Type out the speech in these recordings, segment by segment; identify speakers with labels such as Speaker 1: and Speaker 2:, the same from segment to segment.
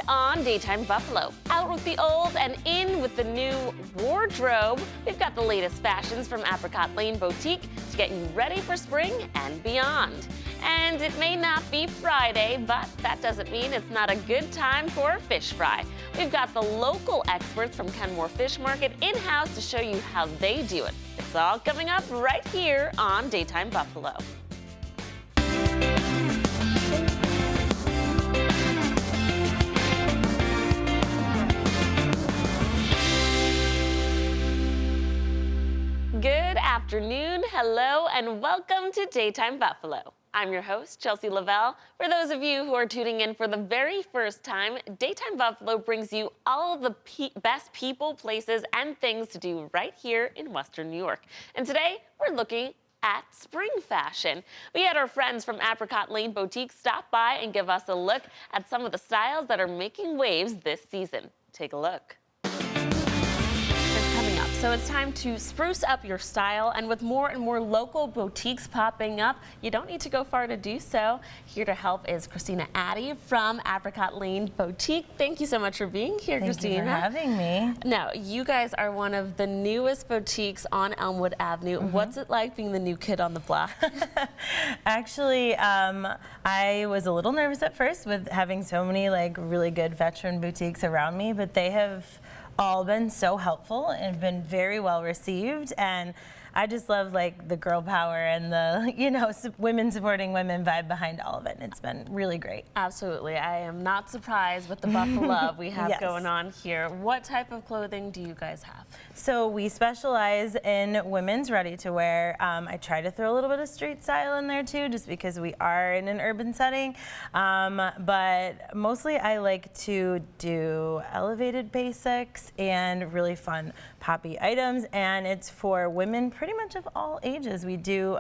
Speaker 1: on Daytime Buffalo. Out with the old and in with the new wardrobe. We've got the latest fashions from Apricot Lane Boutique to get you ready for spring and beyond. And it may not be Friday, but that doesn't mean it's not a good time for a fish fry. We've got the local experts from Kenmore Fish Market in-house to show you how they do it. It's all coming up right here on Daytime Buffalo. Good afternoon, hello, and welcome to Daytime Buffalo. I'm your host, Chelsea Lavelle. For those of you who are tuning in for the very first time, Daytime Buffalo brings you all of the best people, places, and things to do right here in Western New York. And today, we're looking at spring fashion. We had our friends from Apricot Lane Boutique stop by and give us a look at some of the styles that are making waves this season. Take a look. So it's time to spruce up your style, and with more and more local boutiques popping up, you don't need to go far to do so. Here to help is Christina Addy from Apricot Lane Boutique. Thank you so much for being here, Christina.
Speaker 2: Thank you for having me.
Speaker 1: Now, you guys are one of the newest boutiques on Elmwood Avenue. What's it like being the new kid on the block?
Speaker 2: Actually, I was a little nervous at first with having so many really good veteran boutiques around me, but they have all been so helpful and been very well received, and I just love the girl power and the women supporting women vibe behind all of it, and it's been really great.
Speaker 1: Absolutely. I am not surprised with the Buffalo love we have
Speaker 2: Yes.
Speaker 1: going on here. What type of clothing do you guys have?
Speaker 2: So we specialize in women's ready-to-wear. I try to throw a little bit of street style in there too, just because we are in an urban setting. But mostly I like to do elevated basics and really fun poppy items, and it's for women pretty much of all ages. We do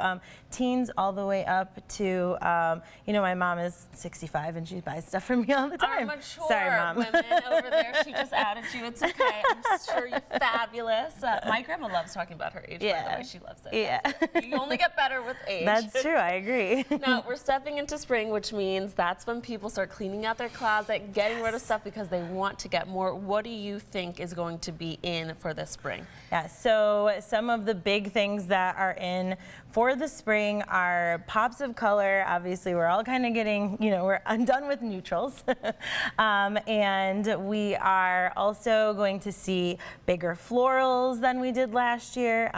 Speaker 2: teens all the way up to, my mom is 65 and she buys stuff from me all the time.
Speaker 1: Our mature
Speaker 2: Sorry, Mom.
Speaker 1: women over there. She just outed you. It's okay. I'm sure you're fabulous. My grandma loves talking about her age, by the way. She loves it.
Speaker 2: Yeah.
Speaker 1: You only get better with age.
Speaker 2: That's true. I agree.
Speaker 1: Now, we're stepping into spring, which means that's when people start cleaning out their closet, getting rid of stuff because they want to get more. What do you think is going to be in for this spring?
Speaker 2: Yeah, so some of the big things that are in for the spring are pops of color. Obviously, we're all kind of getting, we're undone with neutrals. And we are also going to see bigger florals than we did last year,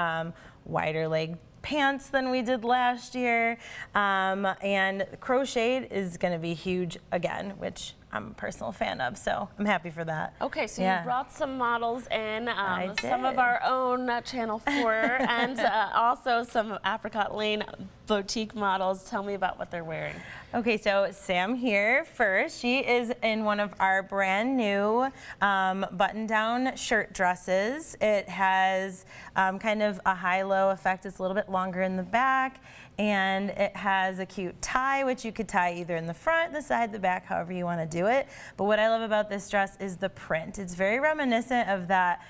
Speaker 2: wider leg pants than we did last year, and crochet is going to be huge again, which I'm a personal fan of, so I'm happy for that.
Speaker 1: Okay, so you brought some models in,
Speaker 2: I
Speaker 1: some of
Speaker 2: did.
Speaker 1: our own Channel 4 and also some Apricot Lane Boutique models. Tell me about what they're wearing.
Speaker 2: Okay, so Sam here first. She is in one of our brand new button-down shirt dresses. It has kind of a high-low effect. It's a little bit longer in the back, and it has a cute tie, which you could tie either in the front, the side, the back, however you want to do it. But what I love about this dress is the print. It's very reminiscent of that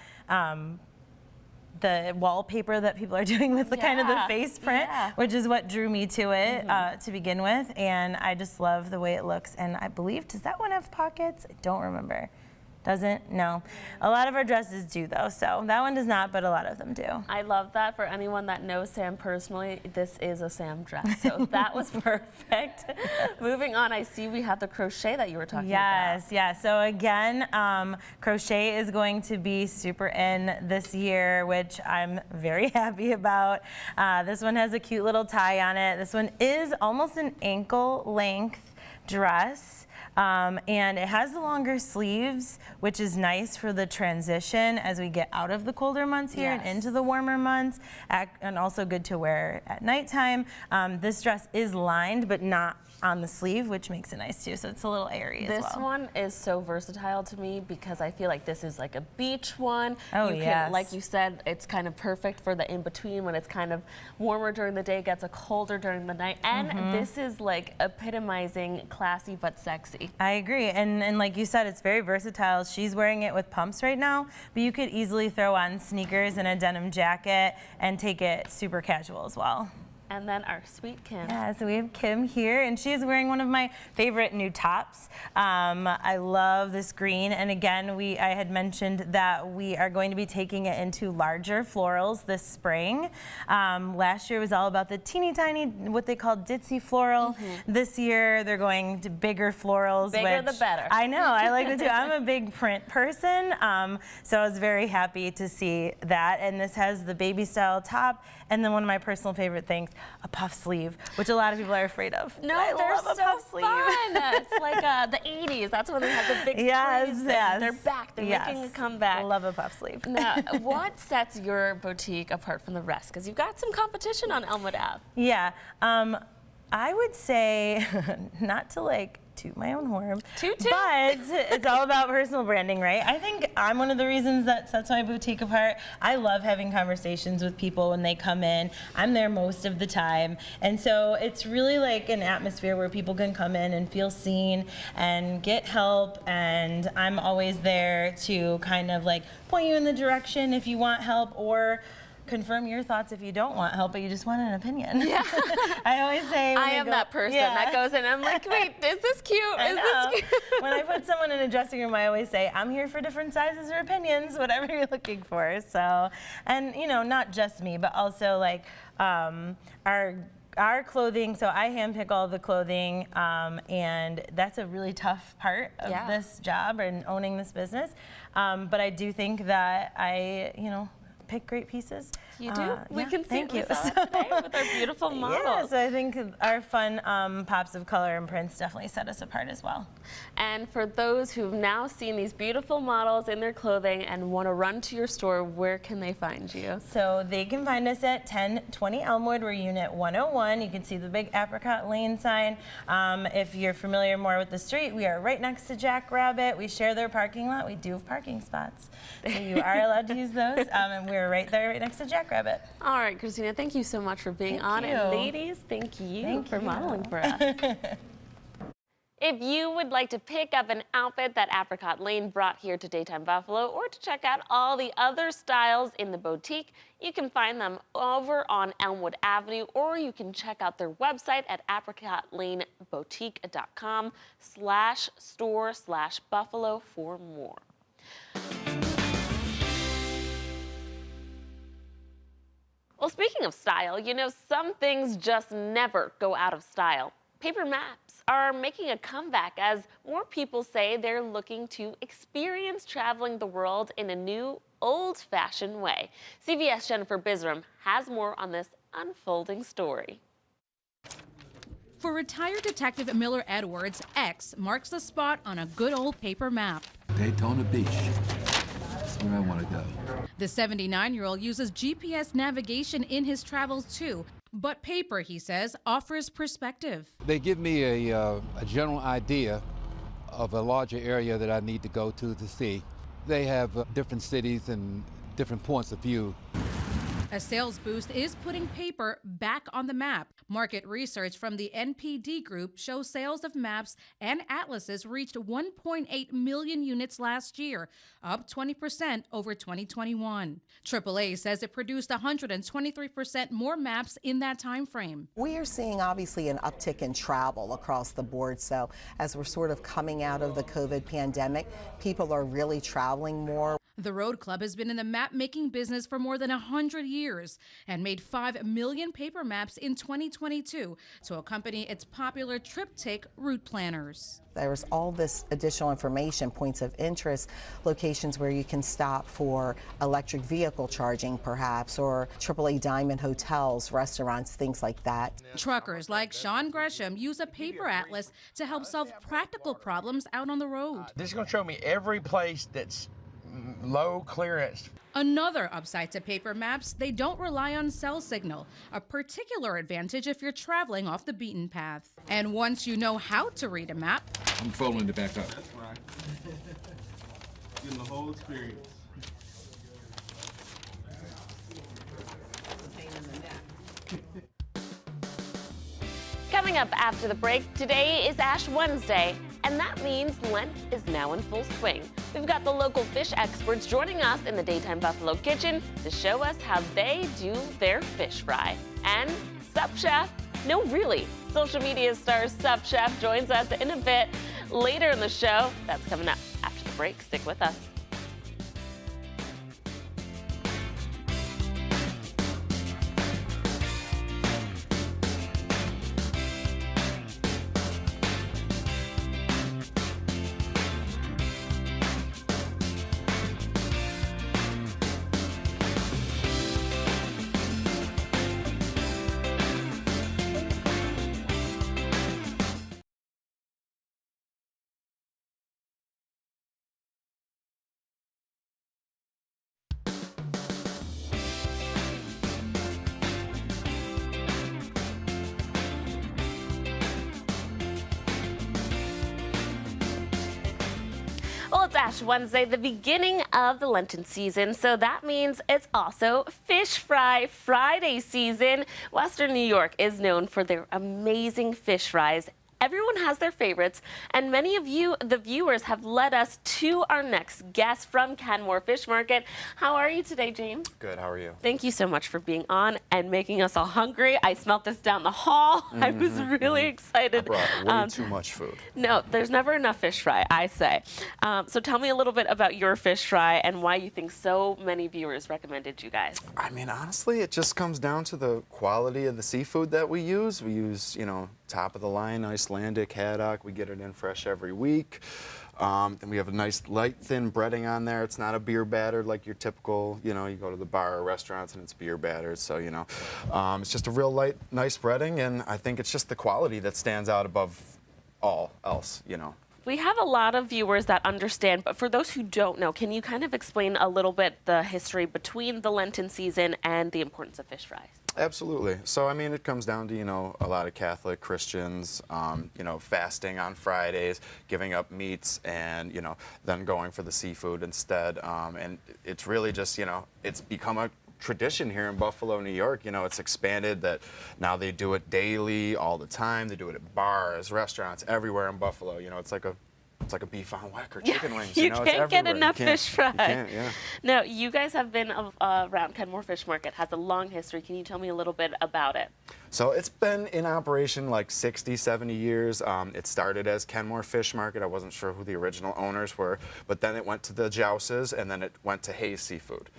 Speaker 2: the wallpaper that people are doing with the kind of the face print, which is what drew me to it to begin with. And I just love the way it looks. And I believe, does that one have pockets? I don't remember. Doesn't? No. A lot of our dresses do, though. So that one does not, but a lot of them do.
Speaker 1: I love that. For anyone that knows Sam personally, this is a Sam dress. So that was perfect. Moving on, I see we have the crochet that you were talking about.
Speaker 2: Yes, yeah. So again, crochet is going to be super in this year, which I'm very happy about. This one has a cute little tie on it. This one is almost an ankle length dress. And it has the longer sleeves, which is nice for the transition as we get out of the colder months here and into the warmer months, and also good to wear at nighttime. This dress is lined, but not on the sleeve, which makes it nice too. So it's a little airy as well.
Speaker 1: This one is so versatile to me because I feel like this is like a beach one.
Speaker 2: Oh,
Speaker 1: yes. Like you said, it's kind of perfect for the in-between when it's kind of warmer during the day, gets a colder during the night. And this is like epitomizing classy but sexy.
Speaker 2: I agree. And like you said, it's very versatile. She's wearing it with pumps right now, but you could easily throw on sneakers and a denim jacket and take it super casual as well.
Speaker 1: And then our sweet Kim.
Speaker 2: Yeah, so we have Kim here, and she's wearing one of my favorite new tops. I love this green, and again, I had mentioned that we are going to be taking it into larger florals this spring. Last year was all about the teeny tiny, what they call ditzy floral. This year, they're going to bigger florals.
Speaker 1: Bigger the better.
Speaker 2: I know, I like it too. I'm a big print person, so I was very happy to see that. And this has the baby style top, and then one of my personal favorite things, a puff sleeve, which a lot of people are afraid of.
Speaker 1: No,
Speaker 2: I
Speaker 1: they're
Speaker 2: love a
Speaker 1: so
Speaker 2: puff sleeve.
Speaker 1: fun. It's like the 80s. That's when they had the big sleeves. They're back. They're making a comeback.
Speaker 2: I love a puff sleeve.
Speaker 1: Now, what sets your boutique apart from the rest? Because you've got some competition on Elmwood Ave.
Speaker 2: Yeah, I would say, not to like toot my own horn, but it's all about personal branding, right? I think I'm one of the reasons that sets my boutique apart. I love having conversations with people when they come in. I'm there most of the time, and so it's really like an atmosphere where people can come in and feel seen and get help, and I'm always there to kind of like point you in the direction if you want help, or confirm your thoughts if you don't want help, but you just want an opinion. Yeah. I always say,
Speaker 1: I am that person that goes in and I'm like, wait, is this cute? Is this cute?
Speaker 2: When I put someone in a dressing room, I always say, I'm here for different sizes or opinions, whatever you're looking for. So, and you know, not just me, but also like our clothing, so I handpick all the clothing, and that's a really tough part of this job and owning this business. But I do think that I, pick great pieces.
Speaker 1: You do? We can see it today with our beautiful models.
Speaker 2: Yeah, so I think our fun pops of color and prints definitely set us apart as well.
Speaker 1: And for those who've now seen these beautiful models in their clothing and want to run to your store, where can they find you?
Speaker 2: So they can find us at 1020 Elmwood. We're unit 101. You can see the big Apricot Lane sign. If you're familiar more with the street, we are right next to Jackrabbit. We share their parking lot. We do have parking spots, so you are allowed to use those. And we're right there, right next to Jackrabbit.
Speaker 1: All right, Christina, thank you so much for being on. And ladies, thank you for modeling for us. If you would like to pick up an outfit that Apricot Lane brought here to Daytime Buffalo, or to check out all the other styles in the boutique, you can find them over on Elmwood Avenue, or you can check out their website at apricotlaneboutique.com/store/Buffalo for more. Well, speaking of style, some things just never go out of style. Paper maps are making a comeback as more people say they're looking to experience traveling the world in a new, old-fashioned way. CBS Jennifer Bisram has more on this unfolding story.
Speaker 3: For retired Detective Miller Edwards, X marks the spot on a good old paper map.
Speaker 4: Daytona Beach. That's where I want to go.
Speaker 3: The 79-year-old uses GPS navigation in his travels too, but paper, he says, offers perspective.
Speaker 4: They give me a general idea of a larger area that I need to go to see. They have different cities and different points of view.
Speaker 3: A sales boost is putting paper back on the map. Market research from the NPD Group shows sales of maps and atlases reached 1.8 million units last year, up 20% over 2021. AAA says it produced 123% more maps in that time frame.
Speaker 5: We are seeing obviously an uptick in travel across the board. So as we're sort of coming out of the COVID pandemic, people are really traveling more.
Speaker 3: The Road Club has been in the map-making business for more than 100 years and made 5 million paper maps in 2022 to accompany its popular triptych route planners.
Speaker 5: There's all this additional information, points of interest, locations where you can stop for electric vehicle charging perhaps, or AAA Diamond hotels, restaurants, things like that.
Speaker 3: Truckers like Sean Gresham use a paper atlas to help solve practical problems out on the road.
Speaker 6: This is going to show me every place that's low clearance.
Speaker 3: Another upside to paper maps, they don't rely on cell signal, a particular advantage if you're traveling off the beaten path. And once you know how to read a map,
Speaker 4: I'm folding it back up.
Speaker 7: That's right. Getting the whole experience.
Speaker 1: Coming up after the break, today is Ash Wednesday, and that means Lent is now in full swing. We've got the local fish experts joining us in the Daytime Buffalo kitchen to show us how they do their fish fry. And Sup Chef? No, really. Social media star Sup Chef joins us in a bit later in the show. That's coming up after the break. Stick with us. Well, it's Ash Wednesday, the beginning of the Lenten season, so that means it's also Fish Fry Friday season. Western New York is known for their amazing fish fries. Everyone has their favorites, and many of you, the viewers, have led us to our next guest from Kenmore Fish Market. How are you today, James?
Speaker 8: Good, how are you?
Speaker 1: Thank you so much for being on and making us all hungry. I smelt this down the hall. I was really excited.
Speaker 8: I brought way too much food.
Speaker 1: No, there's never enough fish fry, I say. So tell me a little bit about your fish fry and why you think so many viewers recommended you guys.
Speaker 8: I mean, honestly, it just comes down to the quality of the seafood that we use. We use, you know, top of the line, Icelandic, haddock. We get it in fresh every week. Then we have a nice light, thin breading on there. It's not a beer battered like your typical, you know, you go to the bar or restaurants and it's beer battered. So, you know, it's just a real light, nice breading. And I think it's just the quality that stands out above all else, you know.
Speaker 1: We have a lot of viewers that understand, but for those who don't know, can you kind of explain a little bit the history between the Lenten season and the importance of fish fries?
Speaker 8: Absolutely. So, I mean, it comes down to, you know, a lot of Catholic Christians, you know, fasting on Fridays, giving up meats, and, you know, then going for the seafood instead. And it's really just, you know, it's become a tradition here in Buffalo, New York. You know, it's expanded that now they do it daily, all the time. They do it at bars, restaurants, everywhere in Buffalo. You know, it's like a beef on weck or chicken wings.
Speaker 1: You
Speaker 8: know,
Speaker 1: can't
Speaker 8: it's
Speaker 1: get
Speaker 8: everywhere.
Speaker 1: enough fish fry.
Speaker 8: You can't, yeah.
Speaker 1: Now, you guys have been around Kenmore Fish Market, has a long history. Can you tell me a little bit about it?
Speaker 8: So it's been in operation like 60, 70 years. It started as Kenmore Fish Market. I wasn't sure who the original owners were, but then it went to the Jouses, and then it went to Hayes Seafood.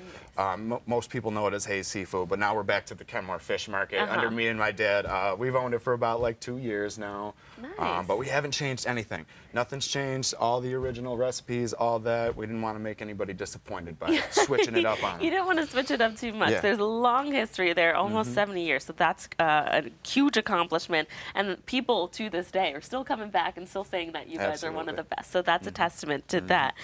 Speaker 8: Most people know it as Hayes Seafood, but now we're back to the Kenmore Fish Market under me and my dad. We've owned it for about like 2 years now, but we haven't changed anything. Nothing's changed. All the original recipes, all that. We didn't want to make anybody disappointed by switching it up on them.
Speaker 1: You don't want to switch it up too much.
Speaker 8: Yeah.
Speaker 1: There's a long history there, almost 70 years, so that's a huge accomplishment. And people to this day are still coming back and still saying that you guys are one of the best. So that's a testament to that.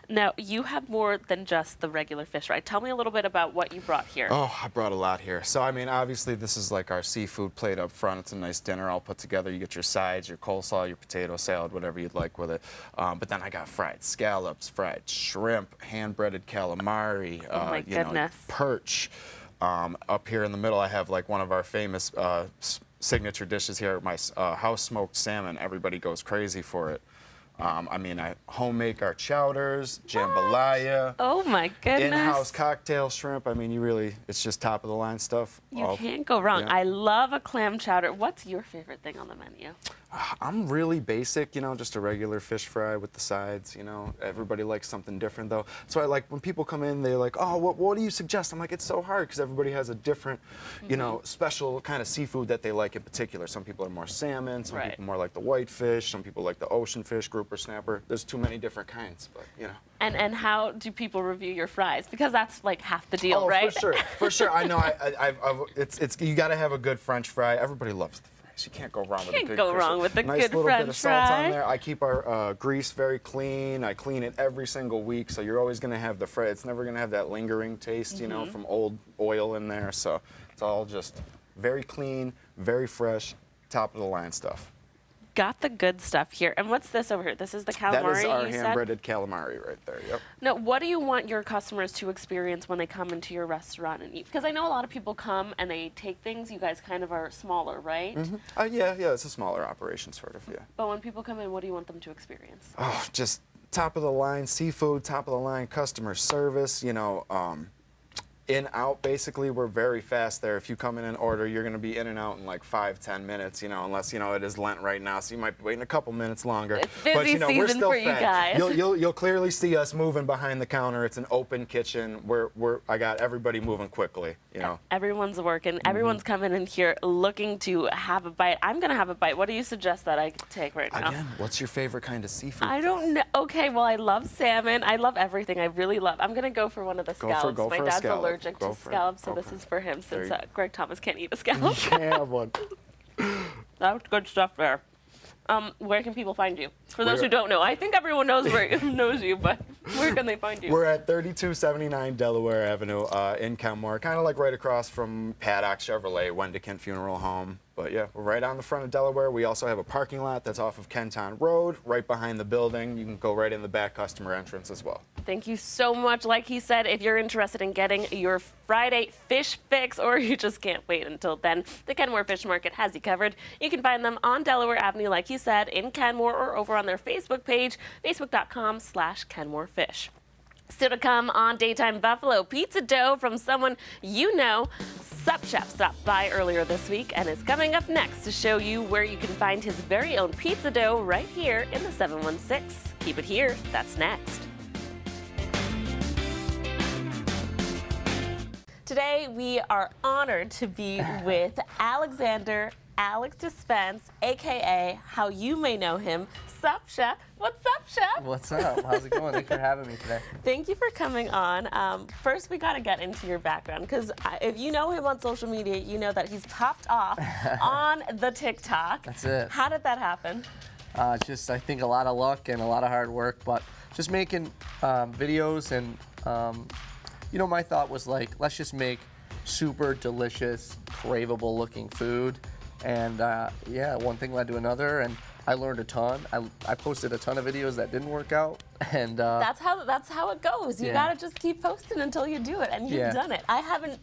Speaker 1: Now, you have more than just the regular fish, right? Tell me a little bit about what you brought here.
Speaker 8: Oh, I brought a lot here. So, I mean, obviously, this is like our seafood plate up front. It's a nice dinner all put together. You get your sides, your coleslaw, your potato salad, whatever you'd like with it. But then I got fried scallops, fried shrimp, hand-breaded calamari, you know, perch. Up here in the middle, I have like one of our famous signature dishes here, my house smoked salmon. Everybody goes crazy for it. I mean, I home make our chowders, jambalaya.
Speaker 1: Oh my goodness.
Speaker 8: In-house cocktail shrimp. I mean, you really, it's just top of the line stuff.
Speaker 1: You can't go wrong.
Speaker 8: Yeah.
Speaker 1: I love a clam chowder. What's your favorite thing on the menu?
Speaker 8: I'm really basic, you know, just a regular fish fry with the sides, you know. Everybody likes something different, though. So I like, when people come in, they're like, oh, what do you suggest? I'm like, it's so hard because everybody has a different, you know, special kind of seafood that they like in particular. Some people are more salmon, some people more like the whitefish, some people like the ocean fish, grouper snapper. There's too many different kinds, but, you know.
Speaker 1: And how do people review your fries? Because that's like half the deal, right?
Speaker 8: For sure. I know. It's you got to have a good French fry. Everybody loves the fries. You can't go wrong with a good
Speaker 1: nice
Speaker 8: little
Speaker 1: French
Speaker 8: bit of salt
Speaker 1: fry.
Speaker 8: on there. I keep our grease very clean. I clean it every single week, so you're always going to have the fry. It's never going to have that lingering taste, you know, from old oil in there. So it's all just very clean, very fresh, top of the line stuff.
Speaker 1: Got the good stuff here. And what's this over here? This is the calamari,
Speaker 8: That is our
Speaker 1: you said?
Speaker 8: hand-breaded calamari right there, yep.
Speaker 1: Now, what do you want your customers to experience when they come into your restaurant and eat? Because I know a lot of people come and they take things. You guys kind of are smaller, right?
Speaker 8: Yeah, it's a smaller operation, sort of, yeah.
Speaker 1: But when people come in, what do you want them to experience?
Speaker 8: Oh, just top of the line seafood, top of the line customer service, you know, in out, basically, we're very fast there. If you come in and order, you're going to be in and out in like 5-10 minutes, unless, it is Lent right now, so you might be waiting a couple minutes longer.
Speaker 1: It's busy
Speaker 8: but, we're
Speaker 1: season
Speaker 8: still
Speaker 1: for you
Speaker 8: fast.
Speaker 1: guys.
Speaker 8: You'll clearly see us moving behind the counter. It's an open kitchen. I got everybody moving quickly,
Speaker 1: Everyone's working. Everyone's coming in here looking to have a bite. I'm going to have a bite. What do you suggest that I take right now?
Speaker 8: Again, what's your favorite kind of seafood?
Speaker 1: I don't know. Okay, well, I love salmon. I love everything. I really love. I'm going to go for one of the scallops.
Speaker 8: Go
Speaker 1: My
Speaker 8: for a
Speaker 1: dad's
Speaker 8: scallop.
Speaker 1: allergic to scallops, so this is for him since Greg Thomas can't eat a scallop.
Speaker 8: You can't have one.
Speaker 1: That's good stuff there. Where can people find you? For those who don't know, I think everyone knows knows you, but where can they find you?
Speaker 8: We're at 3279 Delaware Avenue in Kenmore, kind of like right across from Paddock Chevrolet, Wendikin Funeral Home. But yeah, we're right on the front of Delaware. We also have a parking lot that's off of Kenton Road, right behind the building. You can go right in the back customer entrance as well.
Speaker 1: Thank you so much. Like he said, if you're interested in getting your Friday fish fix or you just can't wait until then, the Kenmore Fish Market has you covered. You can find them on Delaware Avenue, like he said, in Kenmore or over on their Facebook page, facebook.com/KenmoreFish. Still to come on Daytime Buffalo, pizza dough from someone you know. Sup Chef stopped by earlier this week and is coming up next to show you where you can find his very own pizza dough right here in the 716. Keep it here. That's next. Today, we are honored to be with Alexander Alex Dispense, a.k.a. how you may know him, Sup Chef. What's up, Chef?
Speaker 9: What's up? How's it going? Thanks for having me today.
Speaker 1: Thank you for coming on. First, we got to get into your background, because if you know him on social media, you know that he's popped off on the TikTok.
Speaker 9: That's it.
Speaker 1: How did that happen?
Speaker 9: Just, I think, a lot of luck and a lot of hard work, but just making videos and, my thought was like, let's just make super delicious, craveable looking food. And one thing led to another, and I learned a ton. I posted a ton of videos that didn't work out, and
Speaker 1: that's how it goes. You gotta just keep posting until you do it, and you've done it. I haven't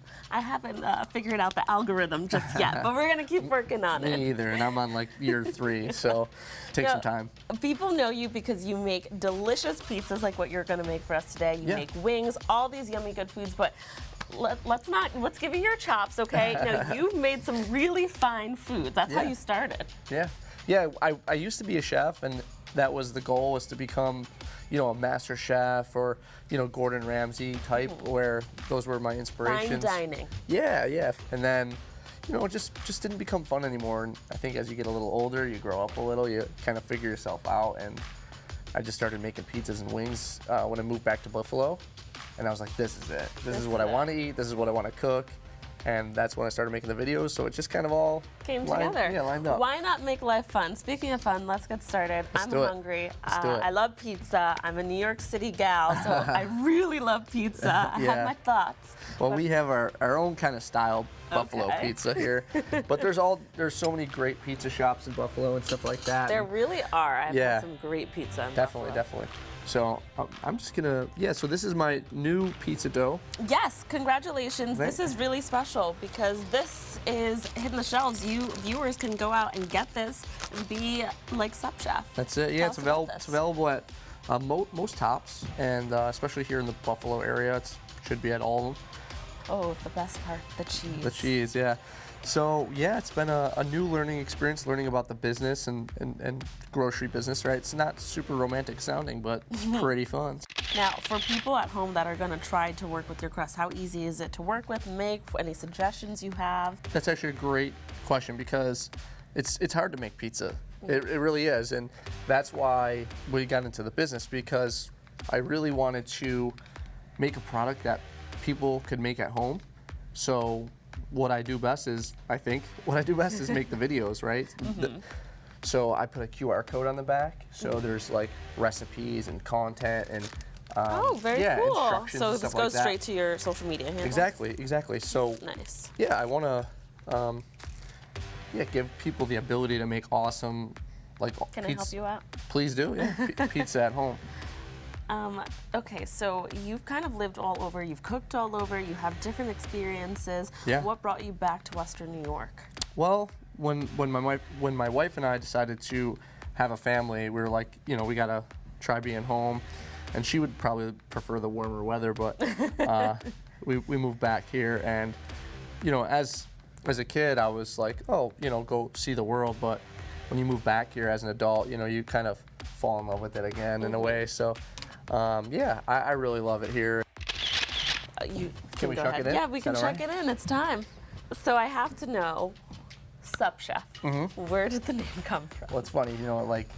Speaker 1: figured out the algorithm just yet, but we're gonna keep working on it.
Speaker 9: Me either, and I'm on like year 3, so take some time.
Speaker 1: People know you because you make delicious pizzas like what you're gonna make for us today. You make wings, all these yummy good foods, but let's give you your chops, okay? Now, you've made some really fine foods. That's how you started.
Speaker 9: Yeah, I used to be a chef, and that was the goal, was to become, a master chef or, Gordon Ramsay type, where those were my inspirations.
Speaker 1: Fine dining.
Speaker 9: Yeah. And then, it just didn't become fun anymore. And I think as you get a little older, you grow up a little, you kind of figure yourself out. And I just started making pizzas and wings when I moved back to Buffalo. And I was like, this is it. This is what I want to eat. This is what I want to cook. And that's when I started making the videos. So it just kind of all
Speaker 1: came together.
Speaker 9: Yeah, lined up.
Speaker 1: Why not make life fun? Speaking of fun, let's get started. I'm hungry.
Speaker 9: Let's do it.
Speaker 1: I love pizza. I'm a New York City gal, so I really love pizza. I have my thoughts.
Speaker 9: Well, we have our own kind of style Buffalo pizza here. But there's so many great pizza shops in Buffalo and stuff like that.
Speaker 1: There really are. I've had some great pizza in Buffalo.
Speaker 9: Definitely. So I'm just gonna, so this is my new pizza dough.
Speaker 1: Yes, congratulations. This is really special because this is hitting the shelves. You viewers can go out and get this and be like Sup Chef.
Speaker 9: That's it. Yeah, it's available at most Tops, and especially here in the Buffalo area, it should be at all of them.
Speaker 1: Oh, the best part, the cheese.
Speaker 9: The cheese, yeah. So yeah, it's been a new learning experience, learning about the business and grocery business, right? It's not super romantic sounding, but it's pretty fun.
Speaker 1: Now, for people at home that are going to try to work with your crust, how easy is it to work with, make? Any suggestions you have?
Speaker 9: That's actually a great question because it's hard to make pizza. It really is, and that's why we got into the business, because I really wanted to make a product that people could make at home. So what I do best is make the videos, right? So I put a QR code on the back, so there's like recipes and content and
Speaker 1: very cool.
Speaker 9: instructions
Speaker 1: so
Speaker 9: and
Speaker 1: this
Speaker 9: stuff
Speaker 1: goes
Speaker 9: like that.
Speaker 1: straight to your social media handles?
Speaker 9: Exactly. So
Speaker 1: nice.
Speaker 9: Yeah, I want to give people the ability to make awesome, like,
Speaker 1: Can
Speaker 9: pizza.
Speaker 1: I help you out?
Speaker 9: Please do, yeah. Pizza at home.
Speaker 1: Okay, so you've kind of lived all over, you've cooked all over, you have different experiences.
Speaker 9: Yeah.
Speaker 1: What brought you back to Western New York?
Speaker 9: Well, when my wife and I decided to have a family, we were like, we gotta try being home, and she would probably prefer the warmer weather, but we moved back here, and you know, as a kid, I was like, oh, you know, go see the world. But when you move back here as an adult, you know, you kind of fall in love with it again in a way. So, yeah, I really love it here.
Speaker 1: Can
Speaker 9: we chuck it in?
Speaker 1: Yeah, we
Speaker 9: Is
Speaker 1: can
Speaker 9: that
Speaker 1: chuck
Speaker 9: all right?
Speaker 1: it in. It's time. So I have to know, Sup Chef, where did the name come from?
Speaker 9: Well, it's funny, you know, like,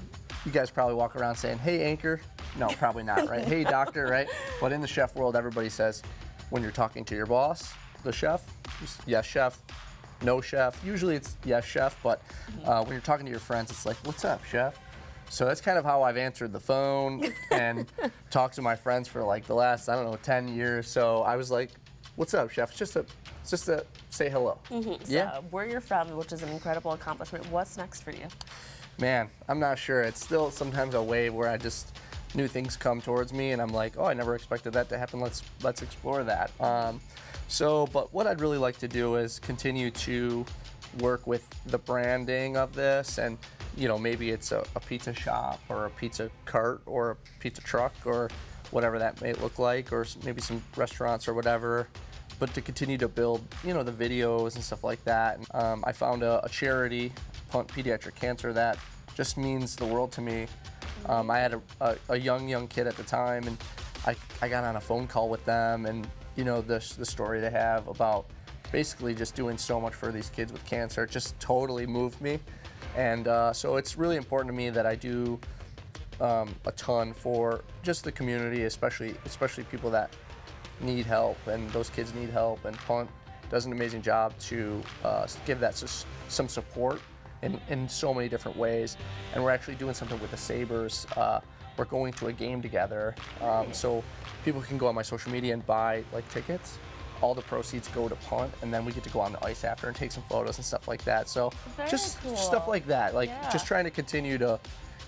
Speaker 9: you guys probably walk around saying, hey, anchor. No, probably not, right? Hey, doctor, right? But in the chef world, everybody says, when you're talking to your boss, the chef, yes, chef, no chef. Usually it's yes, chef, but when you're talking to your friends, it's like, what's up, chef? So that's kind of how I've answered the phone and talked to my friends for like the last, I don't know, 10 years. So I was like, what's up, chef? It's just to say hello. Yeah.
Speaker 1: So where you're from, which is an incredible accomplishment, what's next for you?
Speaker 9: Man, I'm not sure. It's still sometimes a wave where I just, new things come towards me and I'm like, oh, I never expected that to happen. Let's explore that. But what I'd really like to do is continue to work with the branding of this, and you know, maybe it's a pizza shop or a pizza cart or a pizza truck or whatever that may look like, or maybe some restaurants or whatever. But to continue to build, you know, the videos and stuff like that. I found a charity, Punt Pediatric Cancer, that just means the world to me. I had a young kid at the time, and I got on a phone call with them, and you know, the story they have about basically just doing so much for these kids with cancer, it just totally moved me. And so it's really important to me that I do a ton for just the community, especially people that need help, and those kids need help, and Punt does an amazing job to give that some support in so many different ways. And we're actually doing something with the Sabres. We're going to a game together, so people can go on my social media and buy like tickets. All the proceeds go to Punt, and then we get to go on the ice after and take some photos and stuff like that. So just
Speaker 1: cool.
Speaker 9: stuff like that, like just trying to continue to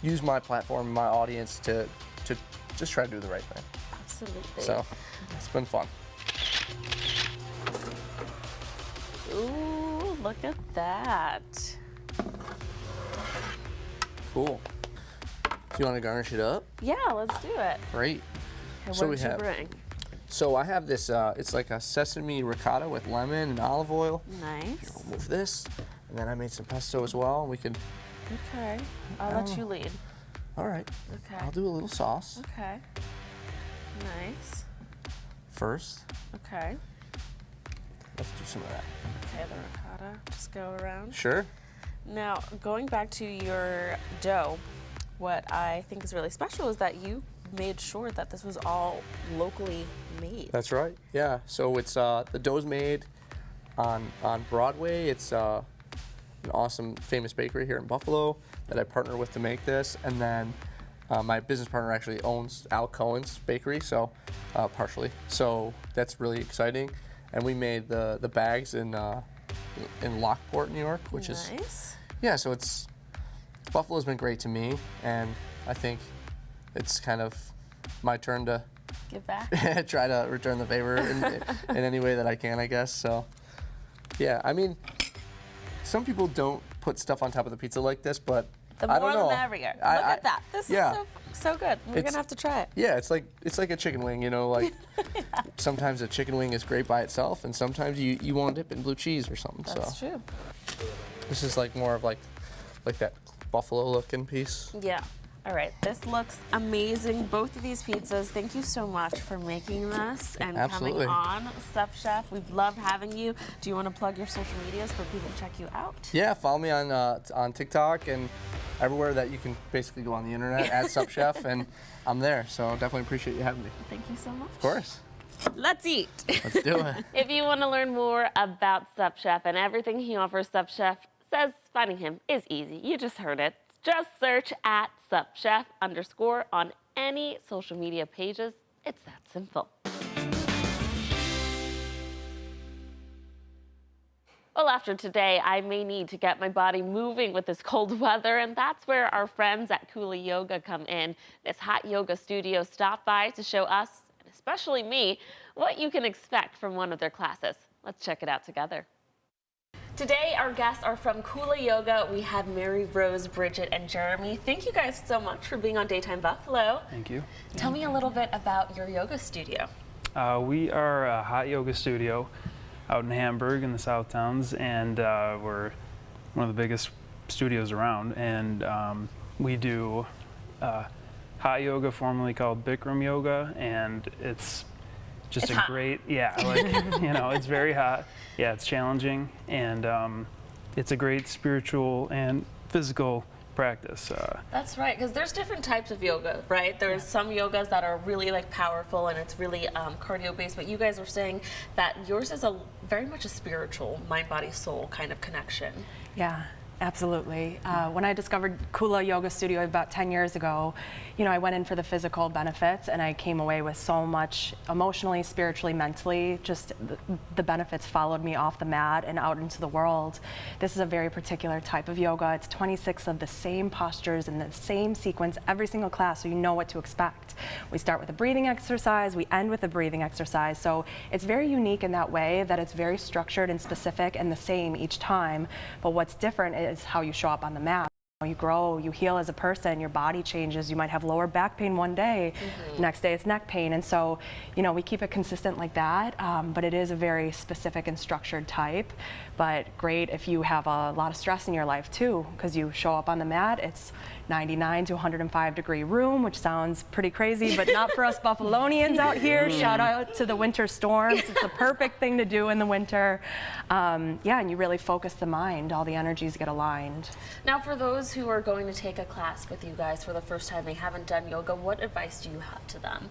Speaker 9: use my platform and my audience to just try to do the right thing.
Speaker 1: Absolutely.
Speaker 9: So it's been fun.
Speaker 1: Ooh, look at that.
Speaker 9: Cool. Do you want to garnish it up?
Speaker 1: Yeah, let's do it.
Speaker 9: Great.
Speaker 1: Okay,
Speaker 9: So
Speaker 1: what
Speaker 9: we
Speaker 1: did you
Speaker 9: have-
Speaker 1: bring?
Speaker 9: So I have this, it's like a sesame ricotta with lemon and olive oil.
Speaker 1: Nice.
Speaker 9: We'll move this. And then I made some pesto as well. We can,
Speaker 1: Okay. I'll let you lead.
Speaker 9: all right.
Speaker 1: Okay.
Speaker 9: I'll do a little sauce
Speaker 1: Okay. Nice.
Speaker 9: first.
Speaker 1: Okay.
Speaker 9: Let's do some of that.
Speaker 1: Okay, the ricotta. Just go around.
Speaker 9: Sure.
Speaker 1: Now, going back to your dough, what I think is really special is that you made sure that this was all locally made.
Speaker 9: That's right. Yeah. So it's the dough's made on Broadway. It's an awesome, famous bakery here in Buffalo that I partner with to make this, and then my business partner actually owns Al Cohen's bakery, so partially. So that's really exciting. And we made the bags in Lockport, New York, which is yeah. So it's Buffalo's been great to me, and I think it's kind of my turn to
Speaker 1: Give back.
Speaker 9: try to return the favor in any way that I can, I guess. So, yeah, I mean, some people don't put stuff on top of the pizza like this, but
Speaker 1: The
Speaker 9: I
Speaker 1: more
Speaker 9: don't know.
Speaker 1: the merrier. Look at that. This
Speaker 9: yeah.
Speaker 1: is so good. We're
Speaker 9: It's-
Speaker 1: gonna have to try it.
Speaker 9: Yeah, it's like a chicken wing, you know, like sometimes a chicken wing is great by itself, and sometimes you want to dip in blue cheese or something.
Speaker 1: That's
Speaker 9: so
Speaker 1: true.
Speaker 9: this is like more of like that buffalo looking piece.
Speaker 1: Yeah. All right, this looks amazing. Both of these pizzas, thank you so much for making this and
Speaker 9: Absolutely.
Speaker 1: coming on. Sup Chef, we've loved having you. Do you want to plug your social medias for people to check you out?
Speaker 9: Yeah, follow me on TikTok and everywhere that you can basically go on the internet at Sup Chef, and I'm there. So definitely appreciate you having me.
Speaker 1: Thank you so much.
Speaker 9: Of course.
Speaker 1: Let's eat.
Speaker 9: Let's do it.
Speaker 1: If you want to learn more about Sup Chef and everything he offers, Sup Chef says finding him is easy. You just heard it. Just search at SupChef_ on any social media pages. It's that simple. Well, after today, I may need to get my body moving with this cold weather, and that's where our friends at Kula Yoga come in. This hot yoga studio stopped by to show us, and especially me, what you can expect from one of their classes. Let's check it out together. Today, our guests are from Kula Yoga. We have Mary, Rose, Bridget, and Jeremy. Thank you guys so much for being on Daytime Buffalo.
Speaker 10: Thank you.
Speaker 1: Tell me a little bit about your yoga studio.
Speaker 10: We are a hot yoga studio out in Hamburg in the South Towns, and we're one of the biggest studios around. And we do hot yoga, formerly called Bikram yoga, and it's just
Speaker 1: It's hot.
Speaker 10: great, yeah, like, you know, it's very hot. Yeah, it's challenging, and it's a great spiritual and physical practice.
Speaker 1: That's right, because there's different types of yoga, right? There's some yogas that are really like powerful and it's really cardio based, but you guys are saying that yours is a very much a spiritual mind, body, soul kind of connection.
Speaker 11: Yeah, absolutely. When I discovered Kula Yoga Studio about 10 years ago, you know, I went in for the physical benefits and I came away with so much emotionally, spiritually, mentally, just the benefits followed me off the mat and out into the world. This is a very particular type of yoga. It's 26 of the same postures in the same sequence every single class, so you know what to expect. We start with a breathing exercise, we end with a breathing exercise, so it's very unique in that way that it's very structured and specific and the same each time, but what's different is how you show up on the mat. You grow, you heal as a person, your body changes. You might have lower back pain one day, next day it's neck pain. And so, you know, we keep it consistent like that, but it is a very specific and structured type. But great if you have a lot of stress in your life too, because you show up on the mat, it's 99 to 105 degree room, which sounds pretty crazy, but not for us Buffalonians out here. Shout out to the winter storms. It's the perfect thing to do in the winter. Yeah, and you really focus the mind. All the energies get aligned.
Speaker 1: Now, for those who are going to take a class with you guys for the first time, they haven't done yoga, what advice do you have to them?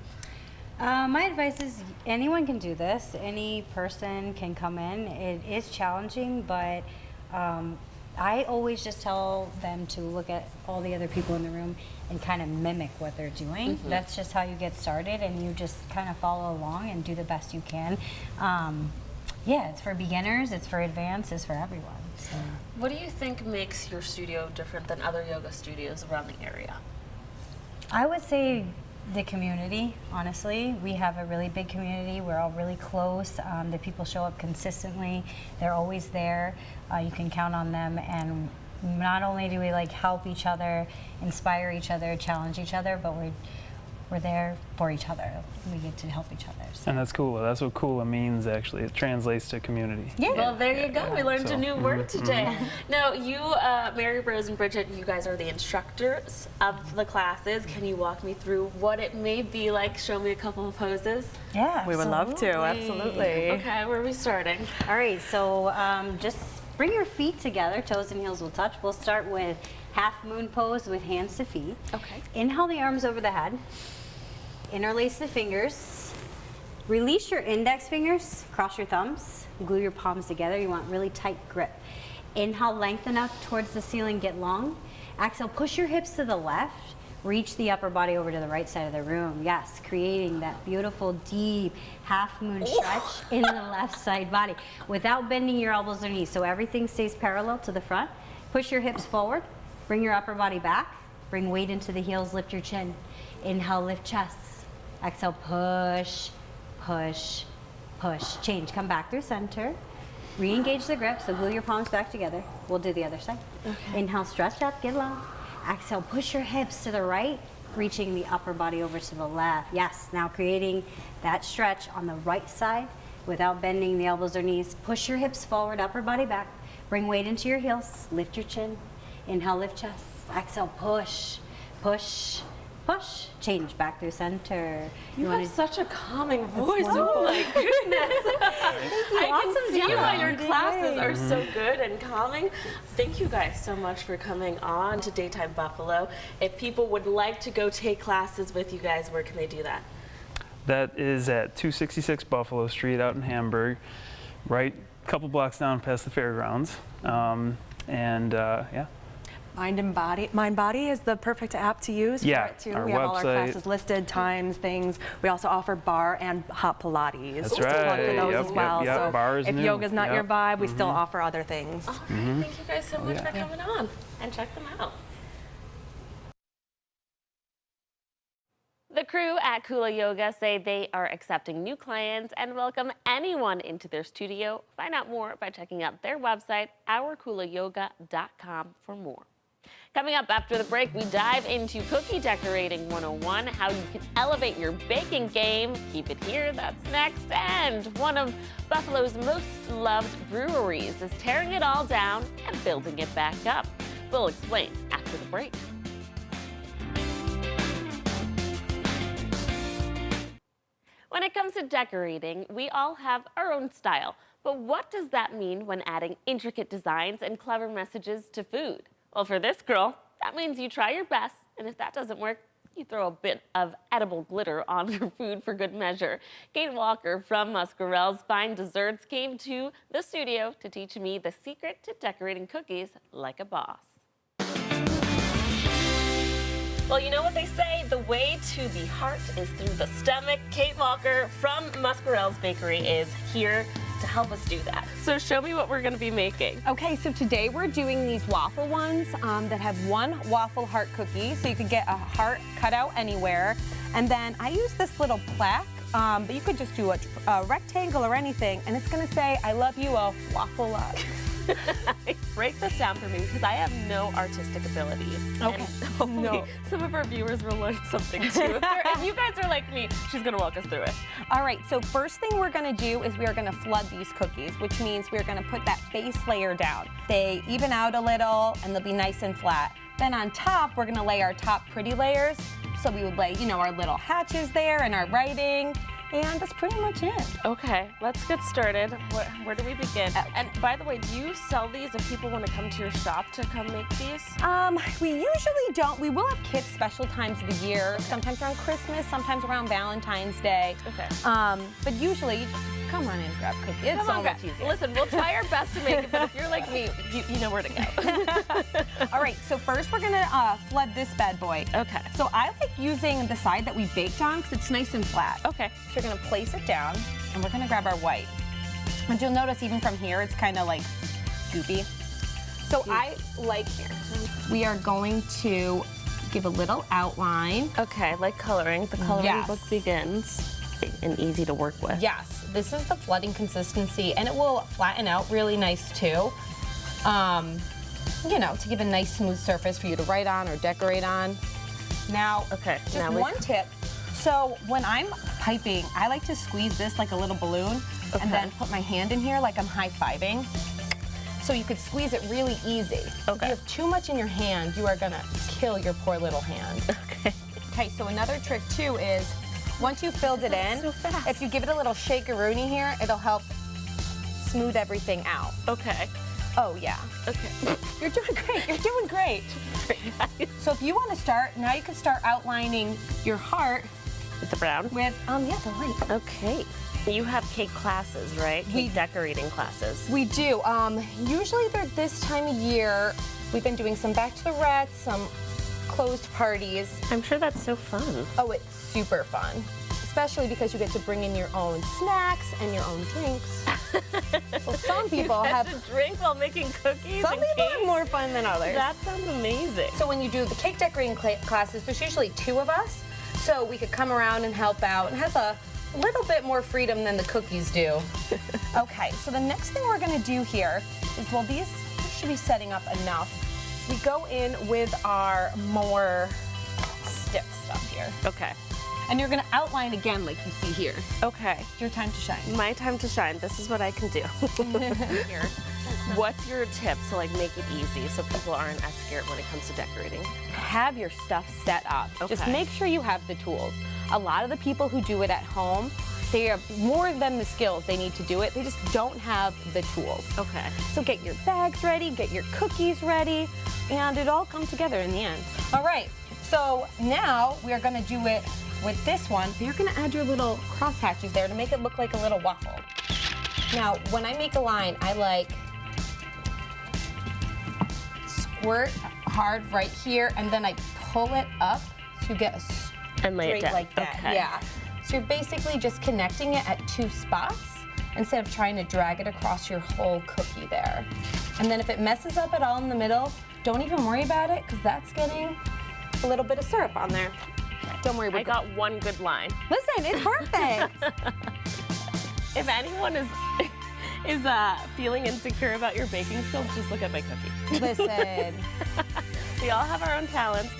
Speaker 12: My advice is anyone can do this. Any person can come in. It is challenging, but I always just tell them to look at all the other people in the room and kind of mimic what they're doing. That's just how you get started, and you just kind of follow along and do the best you can. Yeah, it's for beginners, it's for advanced, it's for everyone. So.
Speaker 1: What do you think makes your studio different than other yoga studios around the area?
Speaker 12: I would say the community, honestly. We have a really big community. We're all really close. The people show up consistently. They're always there. You can count on them. And not only do we like help each other, inspire each other, challenge each other, but we're there for each other. We get to help each other. So.
Speaker 10: And that's Kula. That's what Kula means, actually. It translates to community.
Speaker 1: Yeah. Well, there you go. We learned
Speaker 10: So,
Speaker 1: a new word today. Now, you, Mary Rose and Bridget, you guys are the instructors of the classes. Can you walk me through what it may be like? Show me a couple of poses.
Speaker 12: Yeah,
Speaker 11: We would love to, absolutely.
Speaker 1: Okay, where are we starting?
Speaker 12: All right, so just bring your feet together. Toes and heels will touch. We'll start with half moon pose with hands to feet.
Speaker 1: Okay.
Speaker 12: Inhale the arms over the head. Interlace the fingers. Release your index fingers, cross your thumbs, glue your palms together. You want really tight grip. Inhale, lengthen up towards the ceiling, get long. Exhale, push your hips to the left, reach the upper body over to the right side of the room. Yes, creating that beautiful, deep half moon stretch in the left side body without bending your elbows or knees. So everything stays parallel to the front. Push your hips forward, bring your upper body back, bring weight into the heels, lift your chin. Inhale, lift chest. Exhale, push, push, push. Change, come back through center. Re-engage the grip, so glue your palms back together. We'll do the other side. Okay. Inhale, stretch up, get long. Exhale, push your hips to the right, reaching the upper body over to the left. Yes, now creating that stretch on the right side without bending the elbows or knees. Push your hips forward, upper body back. Bring weight into your heels, lift your chin. Inhale, lift chest. Exhale, push, push, push. Change back through center.
Speaker 1: You have such a calming voice. Oh my goodness. I can see why your classes are so good and calming. Thank you guys so much for coming on to Daytime Buffalo. If people would like to go take classes with you guys, where can they do that?
Speaker 10: That is at 266 Buffalo Street out in Hamburg, right a couple blocks down past the fairgrounds. Yeah.
Speaker 11: Mind Body is the perfect app to use
Speaker 10: Yeah,
Speaker 11: for it too.
Speaker 10: our
Speaker 11: We have all our
Speaker 10: website.
Speaker 11: classes listed, times, things. We also offer bar and hot Pilates.
Speaker 10: That's
Speaker 11: Just a plug for
Speaker 10: right.
Speaker 11: those
Speaker 10: Yep,
Speaker 11: as well.
Speaker 10: yep,
Speaker 11: So
Speaker 10: bar is
Speaker 11: if
Speaker 10: new.
Speaker 11: yoga's not your
Speaker 10: Yep.
Speaker 11: vibe, we still offer other things.
Speaker 1: All right, thank you guys so much for coming on, and check them out. The crew at Kula Yoga say they are accepting new clients and welcome anyone into their studio. Find out more by checking out their website, ourkulayoga.com, for more. Coming up after the break, we dive into Cookie Decorating 101, how you can elevate your baking game. Keep it here, that's next. And one of Buffalo's most loved breweries is tearing it all down and building it back up. We'll explain after the break. When it comes to decorating, we all have our own style. But what does that mean when adding intricate designs and clever messages to food? Well, for this girl, that means you try your best, and if that doesn't work, you throw a bit of edible glitter on your food for good measure. Kate Walker from Muscarell's Fine Desserts came to the studio to teach me the secret to decorating cookies like a boss. Well, you know what they say, the way to the heart is through the stomach. Kate Walker from Muscarell's Bakery is here to help us do that. So show me what we're gonna be making.
Speaker 13: Okay, so today we're doing these waffle ones that have one waffle heart cookie, so you could get a heart cut out anywhere. And then I use this little plaque, but you could just do a rectangle or anything, and it's gonna say, I love you, a waffle love.
Speaker 1: Break this down for me because I have no artistic ability.
Speaker 13: Okay.
Speaker 1: And hopefully some of our viewers will learn something too. If you guys are like me, she's gonna walk us through it.
Speaker 13: All right, so first thing we're gonna do is we are gonna flood these cookies, which means we're gonna put that base layer down. They even out a little and they'll be nice and flat. Then on top, we're gonna lay our top pretty layers. So we would lay, you know, our little hatches there and our writing. And that's pretty much it.
Speaker 1: Okay, let's get started. Where do we begin? And by the way, do you sell these if people want to come to your shop to come make these?
Speaker 13: We usually don't. We will have kids special times of the year, sometimes around Christmas, sometimes around Valentine's Day.
Speaker 1: Okay.
Speaker 13: But usually, you just come on in and grab cookies. It's so much easier.
Speaker 1: Listen, we'll try our best to make it, but if you're like me, you know where to go.
Speaker 13: All right, so first we're gonna flood this bad boy.
Speaker 1: Okay.
Speaker 13: So I like using the side that we baked on because it's nice and flat.
Speaker 1: Okay.
Speaker 13: So we're gonna place it down and we're gonna grab our white. And you'll notice even from here, it's kind of like goopy. So I like here. We are going to give a little outline.
Speaker 1: Okay, like coloring. The coloring book begins. And easy to work with.
Speaker 13: Yes, this is the flooding consistency, and it will flatten out really nice too. You know, to give a nice smooth surface for you to write on or decorate on. Now, just one tip. So when I'm piping, I like to squeeze this like a little balloon and then put my hand in here like I'm high-fiving. So you could squeeze it really easy. If you have too much in your hand, you are gonna kill your poor little hand. Okay, so another trick too is once you've filled it in, if you give it a little shake-a-rooney here, it'll help smooth everything out.
Speaker 1: Okay.
Speaker 13: Oh, yeah.
Speaker 1: Okay.
Speaker 13: You're doing great. You're doing great. So if you want to start, now you can start outlining your heart.
Speaker 1: With the brown?
Speaker 13: With, yeah, the white.
Speaker 1: Okay. You have cake classes, right? Cake decorating classes.
Speaker 13: We do. Usually they're this time of year. We've been doing some bachelorettes, some closed parties.
Speaker 1: I'm sure that's so fun.
Speaker 13: Oh, it's super fun. Especially because you get to bring in your own snacks and your own drinks. Well, some people have
Speaker 1: to drink while making cookies.
Speaker 13: Some people have more fun than others.
Speaker 1: That sounds amazing.
Speaker 13: So when you do the cake decorating classes, there's usually 2 of us, so we could come around and help out and have a little bit more freedom than the cookies do. Okay, so the next thing we're gonna do here is, well, these should be setting up enough. We go in with our more stiff stuff here.
Speaker 1: Okay.
Speaker 13: And you're gonna outline again like you see here.
Speaker 1: Okay.
Speaker 13: It's your time to shine.
Speaker 1: My time to shine. This is what I can do.
Speaker 13: Here.
Speaker 1: What's your tip to like make it easy so people aren't as scared when it comes to decorating?
Speaker 13: Have your stuff set up. Just make sure you have the tools. A lot of the people who do it at home, they have more than the skills they need to do it. They just don't have the tools.
Speaker 1: Okay.
Speaker 13: So get your bags ready, get your cookies ready, and it all comes together in the end. All right, so now we are gonna do it with this one. You're gonna add your little cross hatches there to make it look like a little waffle. Now, when I make a line, I like squirt hard right here, and then I pull it up to get a straight like that.
Speaker 1: Okay.
Speaker 13: Yeah. So you're basically just connecting it at 2 spots instead of trying to drag it across your whole cookie there. And then if it messes up at all in the middle, don't even worry about it, because that's getting a little bit of syrup on there. Don't worry.
Speaker 1: I got one good line.
Speaker 13: Listen, it's perfect.
Speaker 1: If anyone is feeling insecure about your baking skills, just look at my cookie.
Speaker 13: Listen.
Speaker 1: We all have our own talents.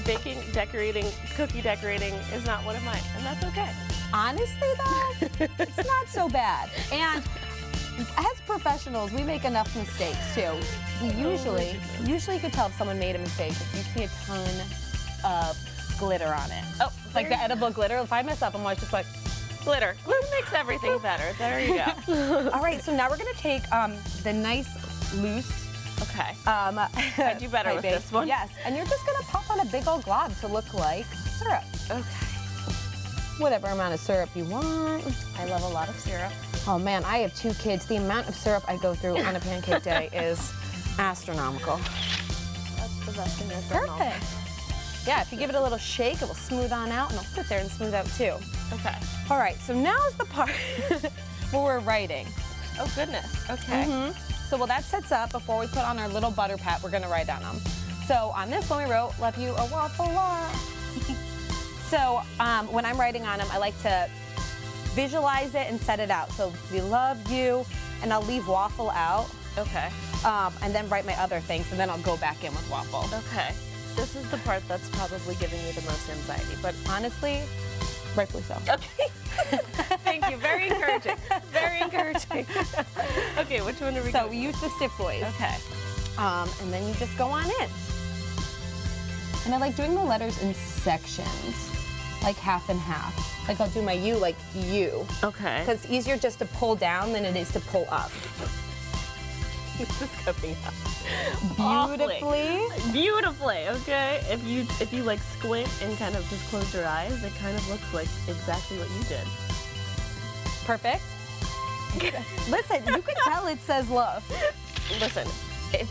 Speaker 1: Baking, decorating, cookie decorating is not one of mine, and that's okay.
Speaker 13: Honestly, though, it's not so bad. And as professionals, we make enough mistakes, too. We usually could tell if someone made a mistake if you see a ton of glitter on it. Oh, like the edible glitter. If I mess up, I'm always just like,
Speaker 1: glitter. Glue makes everything better. There you go.
Speaker 13: All right, so now we're going to take the nice, loose,
Speaker 1: okay. I do better with this one.
Speaker 13: Yes, and you're just going to pop on a big old glob to look like syrup.
Speaker 1: Okay.
Speaker 13: Whatever amount of syrup you want.
Speaker 1: I love a lot of syrup.
Speaker 13: Oh man, I have 2 kids. The amount of syrup I go through on a pancake day is astronomical.
Speaker 1: That's the best thing I've done.
Speaker 13: Perfect. Yeah, if you give it a little shake, it will smooth on out, and it'll sit there and smooth out too.
Speaker 1: Okay.
Speaker 13: All right, so now's the part where we're writing.
Speaker 1: Oh goodness, okay.
Speaker 13: So while that sets up, before we put on our little butter pat, we're gonna write on them. So on this one we wrote, love you a waffle lot. So when I'm writing on them, I like to visualize it and set it out. So we love you, and I'll leave waffle out.
Speaker 1: Okay.
Speaker 13: And then write my other things, and then I'll go back in with waffle.
Speaker 1: Okay. This is the part that's probably giving me the most anxiety, but
Speaker 13: honestly, rightfully so.
Speaker 1: Okay. Thank you. Very encouraging. Very encouraging. Okay, which one are we
Speaker 13: So we use the stiff boys.
Speaker 1: Okay.
Speaker 13: And then you just go on in. And I like doing the letters in sections, like half and half. Like I'll do my U like U.
Speaker 1: Okay.
Speaker 13: Because it's easier just to pull down than it is to pull up.
Speaker 1: This is coming out
Speaker 13: beautifully.
Speaker 1: Beautifully, okay. If you like squint and kind of just close your eyes, it kind of looks like exactly what you did.
Speaker 13: Perfect. Listen, you can tell it says love.
Speaker 1: Listen, if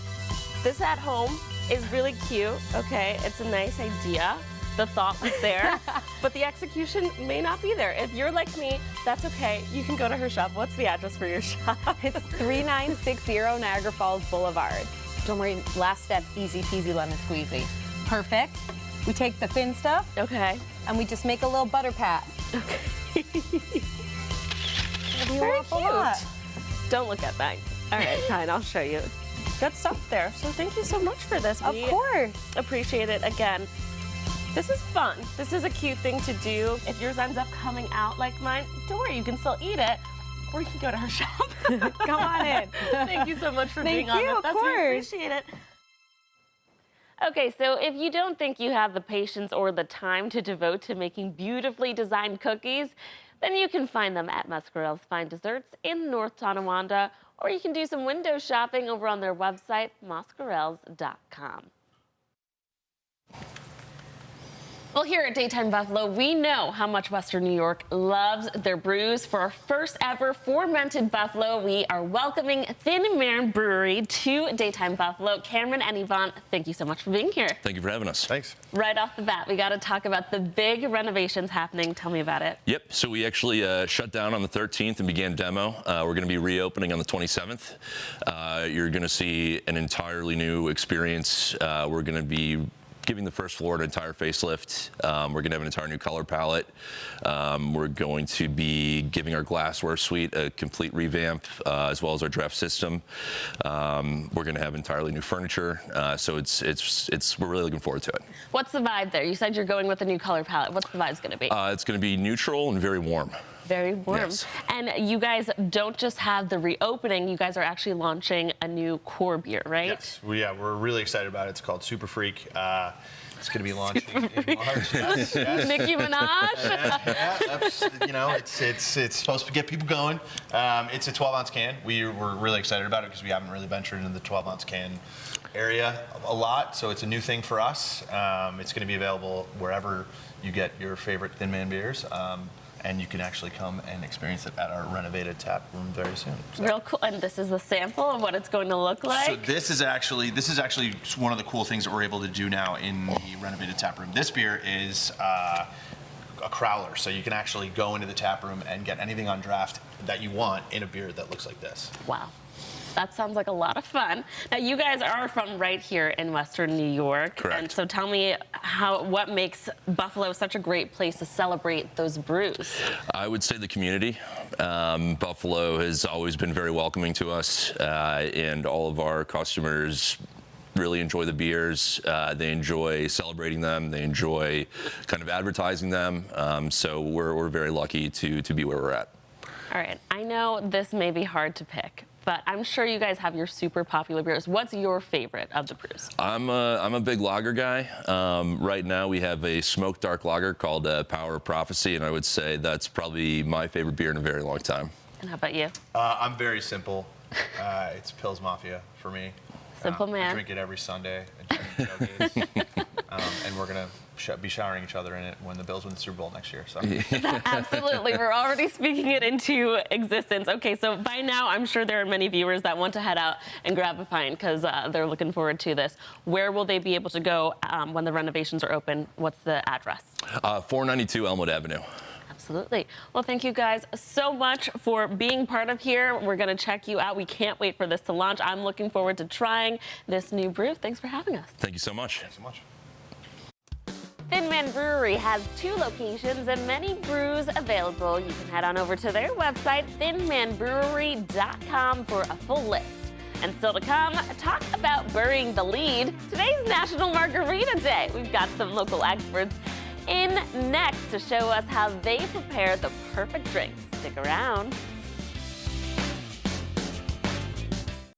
Speaker 1: this at home is really cute, okay, it's a nice idea. The thought was there, but the execution may not be there. If you're like me, that's okay. You can go to her shop. What's the address for your shop?
Speaker 13: It's 3960 Niagara Falls Boulevard. Don't worry, last step, easy peasy lemon squeezy. Perfect. We take the thin stuff.
Speaker 1: Okay.
Speaker 13: And we just make a little butter pat.
Speaker 1: Okay.
Speaker 13: Very cute.
Speaker 1: Don't look at that. All right, fine, I'll show you. Good stuff there. So thank you so much for this.
Speaker 13: Of course.
Speaker 1: Appreciate it again. This is fun. This is a cute thing to do. If yours ends up coming out like mine, don't worry, you can still eat it, or you can go to her shop.
Speaker 13: Come on in.
Speaker 1: Thank you so much for being on with us.
Speaker 13: Of course.
Speaker 1: We appreciate it. Okay, so if you don't think you have the patience or the time to devote to making beautifully designed cookies, then you can find them at Muscarell's Fine Desserts in North Tonawanda, or you can do some window shopping over on their website, muscarells.com. Well, here at Daytime Buffalo, we know how much Western New York loves their brews. For our first ever fermented Buffalo, we are welcoming Thin Man Brewery to Daytime Buffalo. Cameron and Yvonne, thank you so much for being here.
Speaker 14: Thank you for having us.
Speaker 7: Thanks.
Speaker 1: Right off the bat, we got to talk about the big renovations happening. Tell me about it.
Speaker 14: Yep, so we actually shut down on the 13th and began demo. We're going to be reopening on the 27th. You're going to see an entirely new experience. We're going to be giving the first floor an entire facelift. We're going to have an entire new color palette. We're going to be giving our glassware suite a complete revamp, as well as our draft system. We're going to have entirely new furniture. So we're really looking forward to it.
Speaker 1: What's the vibe there? You said you're going with a new color palette. What's the vibe going to be?
Speaker 14: It's going to be neutral and very warm.
Speaker 1: Very warm.
Speaker 14: Yes.
Speaker 1: And you guys don't just have the reopening, you guys are actually launching a new core beer, right?
Speaker 7: Yes, we're really excited about it. It's called Super Freak. It's going to be launching in March. Yes.
Speaker 1: Nicki Minaj?
Speaker 7: Yeah, it's supposed to get people going. It's a 12-ounce can. We're really excited about it because we haven't really ventured into the 12-ounce can area a lot, so it's a new thing for us. It's going to be available wherever you get your favorite Thin Man beers. And you can actually come and experience it at our renovated tap room very soon. So.
Speaker 1: Real cool. And this is the sample of what it's going to look like?
Speaker 7: So this is actually one of the cool things that we're able to do now in the renovated tap room. This beer is a crowler, so you can actually go into the tap room and get anything on draft that you want in a beer that looks like this.
Speaker 1: Wow. That sounds like a lot of fun. Now, you guys are from right here in Western New York.
Speaker 14: Correct.
Speaker 1: And so tell me what makes Buffalo such a great place to celebrate those brews?
Speaker 14: I would say the community. Buffalo has always been very welcoming to us, and all of our customers really enjoy the beers. They enjoy celebrating them. They enjoy kind of advertising them. So we're very lucky to be where we're at.
Speaker 1: All right, I know this may be hard to pick, but I'm sure you guys have your super popular beers. What's your favorite of the brews?
Speaker 14: I'm a big lager guy. Right now we have a smoked dark lager called Power of Prophecy, and I would say that's probably my favorite beer in a very long time.
Speaker 1: And how about you?
Speaker 7: I'm very simple. It's Pils Mafia for me.
Speaker 1: Simple man.
Speaker 7: I drink it every Sunday. And we're going to be showering each other in it when the Bills win the Super Bowl next year. So.
Speaker 1: Absolutely. We're already speaking it into existence. Okay, so by now, I'm sure there are many viewers that want to head out and grab a pint because they're looking forward to this. Where will they be able to go when the renovations are open? What's the address?
Speaker 14: 492 Elmwood Avenue.
Speaker 1: Absolutely. Well, thank you guys so much for being part of here. We're going to check you out. We can't wait for this to launch. I'm looking forward to trying this new brew. Thanks for having us.
Speaker 14: Thank you so much.
Speaker 7: Thanks so much.
Speaker 1: Thin Man Brewery has 2 locations and many brews available. You can head on over to their website, thinmanbrewery.com, for a full list. And still to come, talk about burying the lead. Today's National Margarita Day. We've got some local experts in next to show us how they prepare the perfect drink. Stick around.